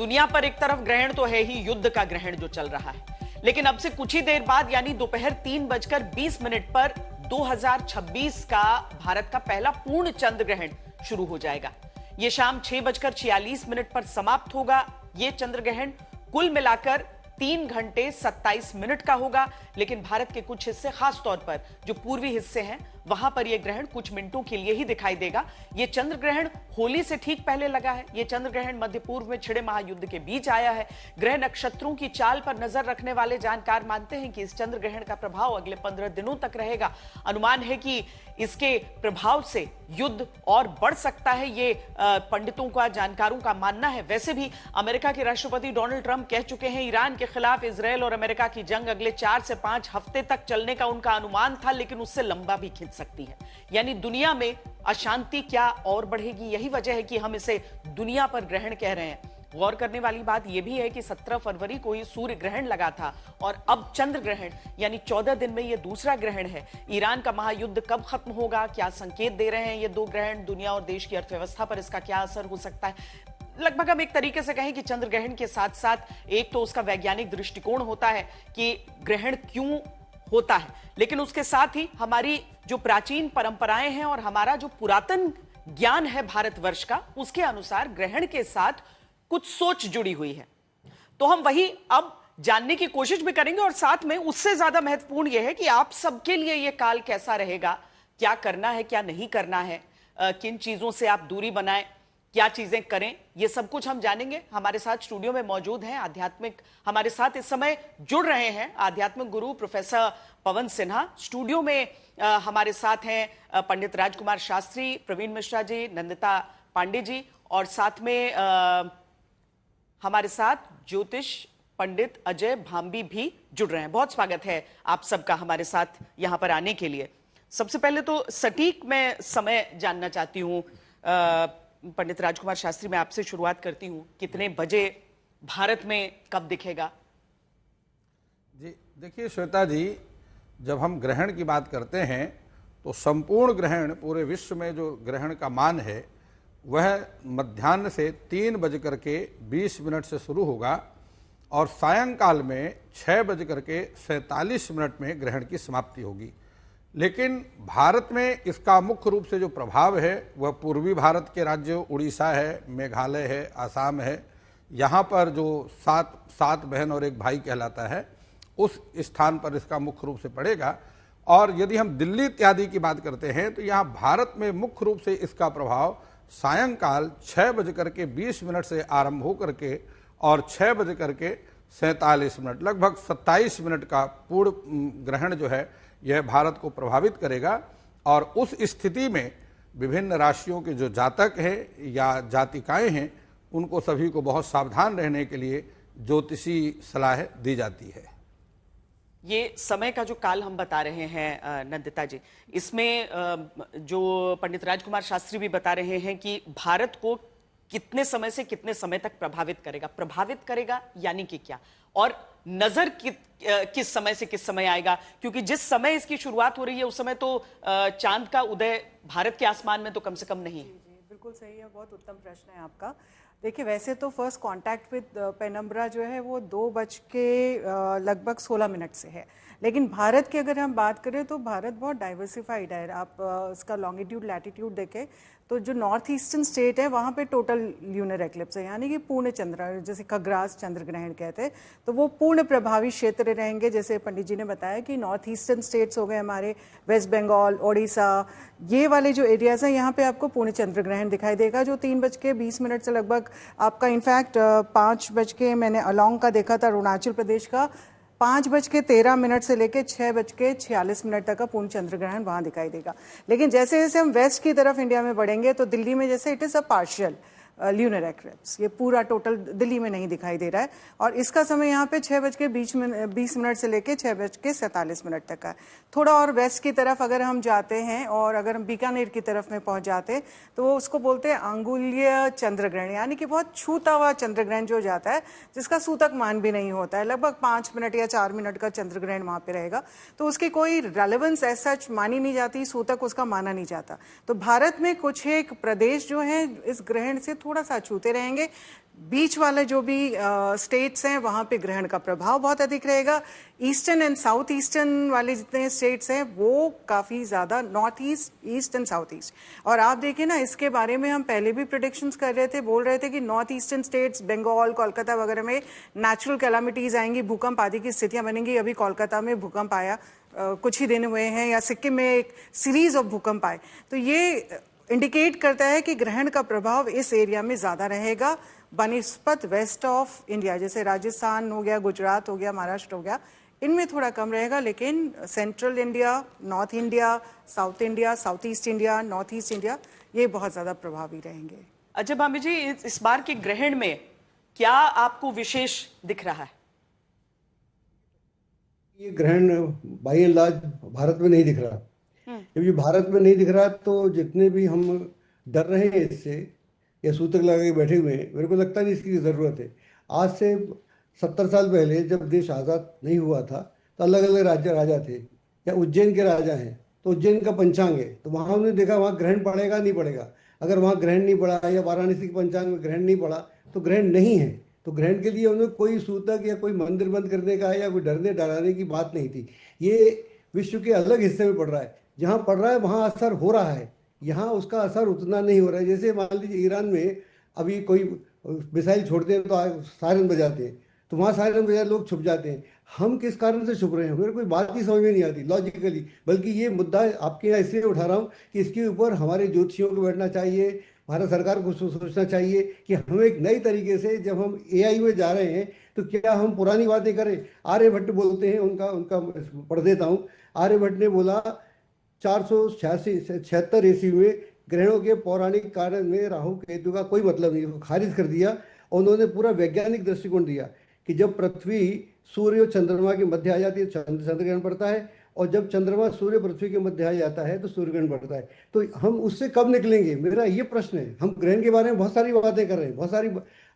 दुनिया पर एक तरफ ग्रहण तो है ही, युद्ध का ग्रहण जो चल रहा है, लेकिन अब से कुछ ही देर बाद यानी दोपहर 3:20 पर 2026 का भारत का पहला पूर्ण चंद्र ग्रहण शुरू हो जाएगा। यह शाम 6:46 पर समाप्त होगा। यह चंद्र ग्रहण कुल मिलाकर 3 घंटे 27 मिनट का होगा, लेकिन भारत के कुछ हिस्से, खास तौर पर जो पूर्वी हिस्से हैं, वहां पर यह ग्रहण कुछ मिनटों के लिए ही दिखाई देगा। यह चंद्र ग्रहण होली से ठीक पहले लगा है। यह चंद्र ग्रहण मध्य पूर्व में छिड़े महायुद्ध के बीच आया है। ग्रह नक्षत्रों की चाल पर नजर रखने वाले जानकार मानते हैं कि इस चंद्र ग्रहण का प्रभाव अगले 15 दिनों तक रहेगा। अनुमान है कि इसके प्रभाव से युद्ध और बढ़ सकता है, ये पंडितों का, जानकारों का मानना है। वैसे भी अमेरिका के राष्ट्रपति डोनाल्ड ट्रंप कह चुके हैं, ईरान के खिलाफ इजरायल और अमेरिका की जंग अगले 4 से 5 हफ्ते तक चलने का उनका अनुमान था, लेकिन उससे लंबा भी खिंच सकती है। यानी दुनिया में अशांति क्या और बढ़ेगी। यही वजह है कि हम इसे दुनिया पर ग्रहण कह रहे हैं। गौर करने वाली बात यह भी है कि 17 फरवरी को ही सूर्य ग्रहण लगा था और अब चंद्र ग्रहण, यानी 14 दिन में यह दूसरा ग्रहण है। ईरान का महायुद्ध कब खत्म होगा, क्या संकेत दे रहे हैं ये दो ग्रहण, दुनिया और देश की अर्थव्यवस्था पर इसका क्या असर हो सकता है। लगभग हम एक तरीके से कहें कि चंद्र ग्रहण के साथ साथ एक तो उसका वैज्ञानिक दृष्टिकोण होता है कि ग्रहण क्यों होता है, लेकिन उसके साथ ही हमारी जो प्राचीन परंपराएं हैं और हमारा जो पुरातन ज्ञान है भारतवर्ष का, उसके अनुसार ग्रहण के साथ कुछ सोच जुड़ी हुई है। तो हम वही अब जानने की कोशिश भी करेंगे और साथ में उससे ज्यादा महत्वपूर्ण यह है कि आप सबके लिए यह काल कैसा रहेगा, क्या करना है, क्या नहीं करना है, किन चीजों से आप दूरी बनाएं, क्या चीजें करें, ये सब कुछ हम जानेंगे। हमारे साथ स्टूडियो में मौजूद हैं आध्यात्मिक, हमारे साथ इस समय जुड़ रहे हैं आध्यात्मिक गुरु प्रोफेसर पवन सिन्हा। स्टूडियो में हमारे साथ हैं पंडित राजकुमार शास्त्री, प्रवीण मिश्रा जी, नंदिता पांडे जी, और साथ में हमारे साथ ज्योतिष पंडित अजय भांबी भी जुड़ रहे हैं। बहुत स्वागत है आप सबका हमारे साथ यहां पर आने के लिए। सबसे पहले तो सटीक मैं समय जानना चाहती हूं। पंडित राजकुमार शास्त्री, मैं आपसे शुरुआत करती हूं, कितने बजे भारत में कब दिखेगा? जी देखिए श्वेता जी, जब हम ग्रहण की बात करते हैं तो संपूर्ण ग्रहण, पूरे विश्व में जो ग्रहण का मान है वह मध्याह्न से 3:20 से शुरू होगा और सायंकाल में 6:47 में ग्रहण की समाप्ति होगी। लेकिन भारत में इसका मुख्य रूप से जो प्रभाव है वह पूर्वी भारत के राज्यों, उड़ीसा है, मेघालय है, आसाम है, यहाँ पर जो सात बहन और एक भाई कहलाता है, उस स्थान पर इसका मुख्य रूप से पड़ेगा। और यदि हम दिल्ली इत्यादि की बात करते हैं तो यहाँ भारत में मुख्य रूप से इसका प्रभाव सायंकाल 6:20 से आरंभ होकर के और 6:47, लगभग 27 मिनट का पूर्ण ग्रहण जो है यह भारत को प्रभावित करेगा। और उस स्थिति में विभिन्न राशियों के जो जातक हैं या जातिकाएं हैं, उनको सभी को बहुत सावधान रहने के लिए ज्योतिषी सलाह दी जाती है। ये समय का जो काल हम बता रहे हैं नंदिता जी, इसमें जो पंडित राजकुमार शास्त्री भी बता रहे हैं कि भारत को कितने समय से कितने समय तक प्रभावित करेगा यानी कि क्या, और नजर किस समय से किस समय आएगा, क्योंकि जिस समय इसकी शुरुआत हो रही है उस समय तो चांद का उदय भारत के आसमान में तो कम से कम नहीं है। जी, बिल्कुल सही है, बहुत उत्तम प्रश्न है आपका। देखिए, वैसे तो फर्स्ट कांटेक्ट विद पेनम्ब्रा जो है वो 2:16 से है, लेकिन भारत की अगर हम बात करें तो भारत बहुत डाइवर्सिफाइड है। आप इसका लॉन्गिट्यूड लैटिट्यूड देखें तो जो नॉर्थ ईस्टर्न स्टेट है वहाँ पे टोटल ल्यूनर एक्लिप्स है, यानी कि पूर्ण चंद्र, जैसे खग्रास चंद्र ग्रहण कहते हैं, तो वो पूर्ण प्रभावी क्षेत्र रहेंगे। जैसे पंडित जी ने बताया कि नॉर्थ ईस्टर्न स्टेट्स हो गए हमारे, वेस्ट बंगाल, ओडिशा, ये वाले जो एरियाज हैं यहाँ पे आपको पूर्ण चंद्र ग्रहण दिखाई देगा, जो 3:20 से लगभग आपका, इनफैक्ट 5 मैंने अलॉन्ग का देखा था अरुणाचल प्रदेश का, 5:13 से लेकर 6:46 तक का पूर्ण चंद्र ग्रहण वहां दिखाई देगा। लेकिन जैसे जैसे हम वेस्ट की तरफ इंडिया में बढ़ेंगे तो दिल्ली में जैसे it is a partial lunar eclipse, ये पूरा टोटल दिल्ली में नहीं दिखाई दे रहा है। और इसका समय यहाँ पे 6:20 से लेके 6:47 तक है। थोड़ा और वेस्ट की तरफ अगर हम जाते हैं और अगर हम बीकानेर की तरफ में पहुंच जाते हैं तो वो उसको बोलते हैं अंगुल्य चंद्र ग्रहण, यानी कि बहुत छूता हुआ चंद्र ग्रहण जो जाता है, जिसका सूतक मान भी नहीं होता है। लगभग 5 मिनट या 4 मिनट का चंद्र ग्रहण वहां पे रहेगा, तो उसकी कोई रेलेवेंस एज सच मानी नहीं जाती, सूतक उसका माना नहीं जाता। तो भारत में कुछ एक प्रदेश जो है इस ग्रहण से थोड़ा सा छूते रहेंगे। बीच वाले जो भी स्टेट्स हैं वहां पे ग्रहण का प्रभाव बहुत अधिक रहेगा। ईस्टर्न एंड साउथ ईस्टर्न वाले जितने स्टेट्स हैं वो काफी ज्यादा, north east, east and south east. और आप देखिए ना, इसके बारे में हम पहले भी प्रेडिक्शंस कर रहे थे, बोल रहे थे कि north eastern states, Bengal, Kolkata वगैरह में नेचुरल कैलामिटीज आएंगी, भूकंप आदि की स्थितियां बनेंगी। अभी कोलकाता में भूकंप आया कुछ ही दिन हुए हैं, या सिक्किम में एक सीरीज ऑफ भूकंप आए। तो ये इंडिकेट करता है कि ग्रहण का प्रभाव इस एरिया में ज्यादा रहेगा बनिस्पत वेस्ट ऑफ इंडिया, जैसे राजस्थान हो गया, गुजरात हो गया, महाराष्ट्र हो गया, इनमें थोड़ा कम रहेगा। लेकिन central India, north India, south east India, north east India, ये बहुत ज्यादा प्रभावी रहेंगे। अच्छा भाभी जी, इस बार के ग्रहण में क्या आपको विशेष दिख रहा है? ये ग्रहण बाई एंड लार्ज भारत में नहीं दिख रहा। जब भारत में नहीं दिख रहा तो जितने भी हम डर रहे हैं इससे या सूतक लगा के बैठे हुए हैं, मेरे को लगता नहीं इसकी जरूरत है। आज से 70 साल पहले जब देश आज़ाद नहीं हुआ था तो अलग अलग राजा थे, या उज्जैन के राजा हैं तो उज्जैन का पंचांग है, तो वहाँ हमने देखा वहाँ ग्रहण पड़ेगा नहीं पड़ेगा। अगर वहाँ ग्रहण नहीं पड़ा या वाराणसी के पंचांग में ग्रहण नहीं पड़ा तो ग्रहण नहीं है। तो ग्रहण के लिए उन्हें कोई सूतक या कोई मंदिर बंद करने का या कोई डरने डराने की बात नहीं थी। ये विश्व के अलग हिस्से में पड़ रहा है, जहाँ पड़ रहा है वहाँ असर हो रहा है, यहाँ उसका असर उतना नहीं हो रहा है। जैसे मान लीजिए ईरान में अभी कोई मिसाइल छोड़ते हैं तो सायरन बजाते हैं, तो वहाँ सायरन बजाते लोग छुप जाते हैं। हम किस कारण से छुप रहे हैं, मेरे कोई बात ही समझ में नहीं आती लॉजिकली। बल्कि ये मुद्दा आपके यहाँ इसलिए उठा रहा हूँ कि इसके ऊपर हमारे ज्योतिषियों को बैठना चाहिए, भारत सरकार को सोचना चाहिए कि हम एक नई तरीके से, जब हम एआई में जा रहे हैं तो क्या हम पुरानी बातें करें। आर्यभट्ट बोलते हैं, उनका पढ़ देता हूँ। आर्यभट्ट ने बोला 476 ईस्वी में ग्रहणों के पौराणिक कारण में राहु केतु का कोई मतलब नहीं, खारिज कर दिया। और उन्होंने पूरा वैज्ञानिक दृष्टिकोण दिया कि जब पृथ्वी सूर्य और चंद्रमा के मध्य आ जाती है चंद्र ग्रहण पड़ता है, और जब चंद्रमा सूर्य पृथ्वी के मध्य आ जाता है तो सूर्य ग्रहण पड़ता है। तो हम उससे कब निकलेंगे, मेरा ये प्रश्न है। हम ग्रहण के बारे में बहुत सारी बातें कर रहे हैं, बहुत सारी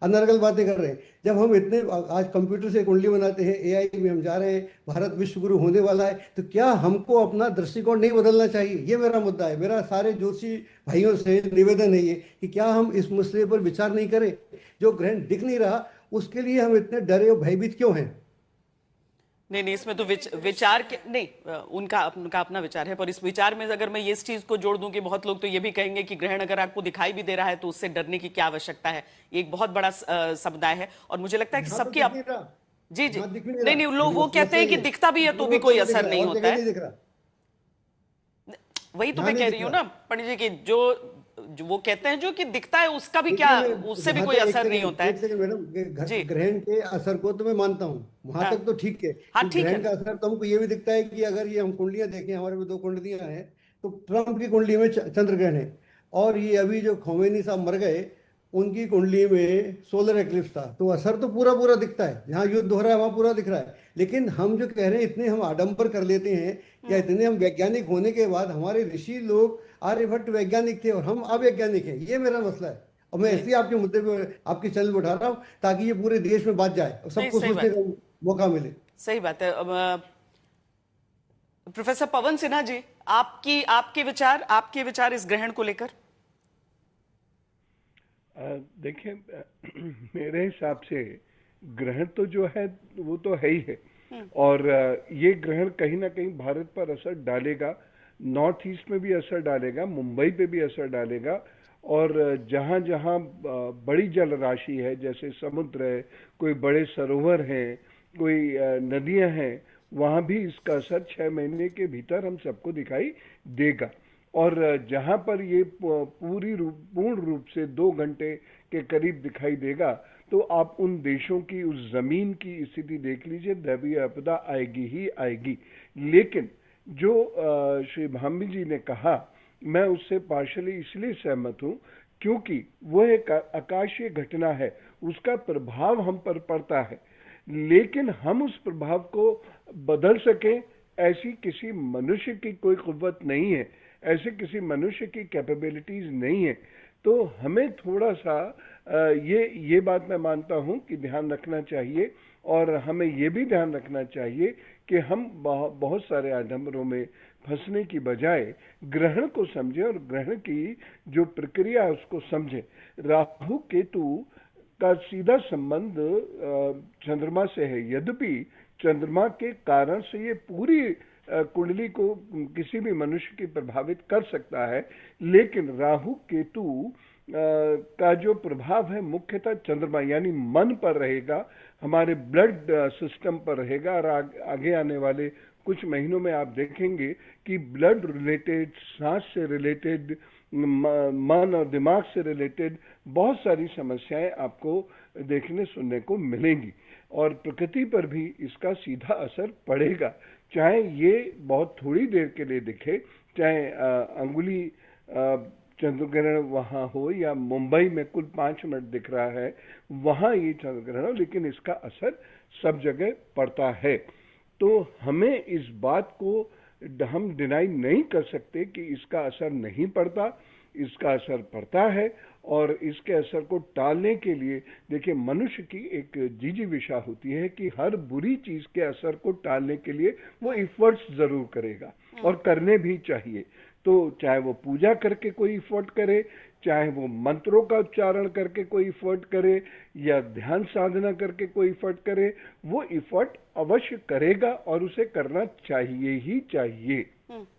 अनर्गल बातें कर रहे हैं। जब हम इतने आज कंप्यूटर से कुंडली बनाते हैं, एआई में हम जा रहे हैं, भारत विश्व गुरु होने वाला है, तो क्या हमको अपना दृष्टिकोण नहीं बदलना चाहिए? ये मेरा मुद्दा है। मेरा सारे ज्योतिषी भाइयों से निवेदन है ये कि क्या हम इस मसले पर विचार नहीं करें। जो ग्रहण दिख नहीं रहा उसके लिए हम इतने डरे और भयभीत क्यों हैं? नहीं, इसमें तो विचार के नहीं, उनका अपना विचार है। पर इस विचार में अगर मैं ये इस चीज को जोड़ दूं कि बहुत लोग तो ये भी कहेंगे कि ग्रहण अगर आपको दिखाई भी दे रहा है तो उससे डरने की क्या आवश्यकता है। ये एक बहुत बड़ा समुदाय है और मुझे लगता है कि सबकी जी नहीं, लोग वो कहते हैं कि दिखता भी है तो भी कोई असर नहीं होता है। वही तो मैं कह रही हूँ ना पंडित जी की, जो वो कहते हैं जो कि दिखता है उसका भी क्या, उससे भी कोई असर नहीं होता है। मैडम, ग्रहण के असर को तो मैं मानता हूँ, वहां तक तो ठीक है। ग्रहण का असर तो हमको ये भी दिखता है कि अगर ये हम कुंडलियां देखें, हमारे में 2 कुंडलियां हैं, तो ट्रंप की कुंडली में चंद्र ग्रहण है, और ये अभी जो खोमेनी साहब मर गए उनकी कुंडली में सोलर एक्लिप्स था। तो असर तो पूरा दिखता है, जहाँ युद्ध हो रहा है वहां पूरा दिख रहा है। लेकिन हम जो कह रहे हैं, इतने हम आडंबर कर लेते हैं, या इतने हम वैज्ञानिक होने के बाद, हमारे ऋषि लोग आर्यभट्ट वैज्ञानिक थे और हम अवैज्ञानिक हैं। ये मेरा मसला है, और मैं इसलिए आपके मुद्दे पे आपके चैनल पर उठा रहा हूँ ताकि ये पूरे देश में बात जाए और सबको सोचने का मौका मिले। सही बात है। प्रोफेसर पवन सिन्हा जी, आपके विचार इस ग्रहण को लेकर? देखिए, मेरे हिसाब से ग्रहण तो जो है वो तो है ही है, और ये ग्रहण कहीं ना कहीं भारत पर असर डालेगा। नॉर्थ ईस्ट में भी असर डालेगा, मुंबई पे भी असर डालेगा, और जहां जहां बड़ी जल राशि है, जैसे समुद्र है, कोई बड़े सरोवर हैं, कोई नदियां हैं, वहां भी इसका असर 6 महीने के भीतर हम सबको दिखाई देगा। और जहां पर ये पूर्ण रूप से 2 घंटे के करीब दिखाई देगा, तो आप उन देशों की, उस जमीन की स्थिति देख लीजिए, दैवीय आपदा आएगी ही आएगी। लेकिन जो श्री भामी जी ने कहा, मैं उससे पार्शली इसलिए सहमत हूं क्योंकि वह एक आकाशीय घटना है, उसका प्रभाव हम पर पड़ता है, लेकिन हम उस प्रभाव को बदल सकें ऐसी किसी मनुष्य की कोई कुव्वत नहीं है, ऐसे किसी मनुष्य की कैपेबिलिटीज नहीं है। तो हमें थोड़ा सा ये बात मैं मानता हूं कि ध्यान रखना चाहिए। और हमें ये भी ध्यान रखना चाहिए कि हम बहुत सारे आडंबरों में फंसने की बजाय ग्रहण को समझें और ग्रहण की जो प्रक्रिया है उसको समझें। राहु केतु का सीधा संबंध चंद्रमा से है, यद्यपि चंद्रमा के कारण से ये पूरी कुंडली को किसी भी मनुष्य की प्रभावित कर सकता है, लेकिन राहु केतु का जो प्रभाव है मुख्यतः चंद्रमा यानी मन पर रहेगा, हमारे ब्लड सिस्टम पर रहेगा। और आगे आने वाले कुछ महीनों में आप देखेंगे कि ब्लड रिलेटेड, सांस से रिलेटेड, मन और दिमाग से रिलेटेड बहुत सारी समस्याएं आपको देखने सुनने को मिलेंगी और प्रकृति पर भी इसका सीधा असर पड़ेगा। चाहे ये बहुत थोड़ी देर के लिए दिखे, चाहे अंगुली चंद्र ग्रहण वहां हो या मुंबई में कुल 5 मिनट दिख रहा है वहां ये चंद्र ग्रहण हो, लेकिन इसका असर सब जगह पड़ता है। तो हमें इस बात को हम डिनाई नहीं कर सकते कि इसका असर नहीं पड़ता, इसका असर पड़ता है। और इसके असर को टालने के लिए देखिए, मनुष्य की एक जिजीविषा होती है कि हर बुरी चीज के असर को टालने के लिए वो इफर्ट्स जरूर करेगा और करने भी चाहिए। तो चाहे वो पूजा करके कोई इफर्ट करे, चाहे वो मंत्रों का उच्चारण करके कोई इफर्ट करे या ध्यान साधना करके कोई इफर्ट करे, वो इफर्ट अवश्य करेगा और उसे करना चाहिए ही चाहिए।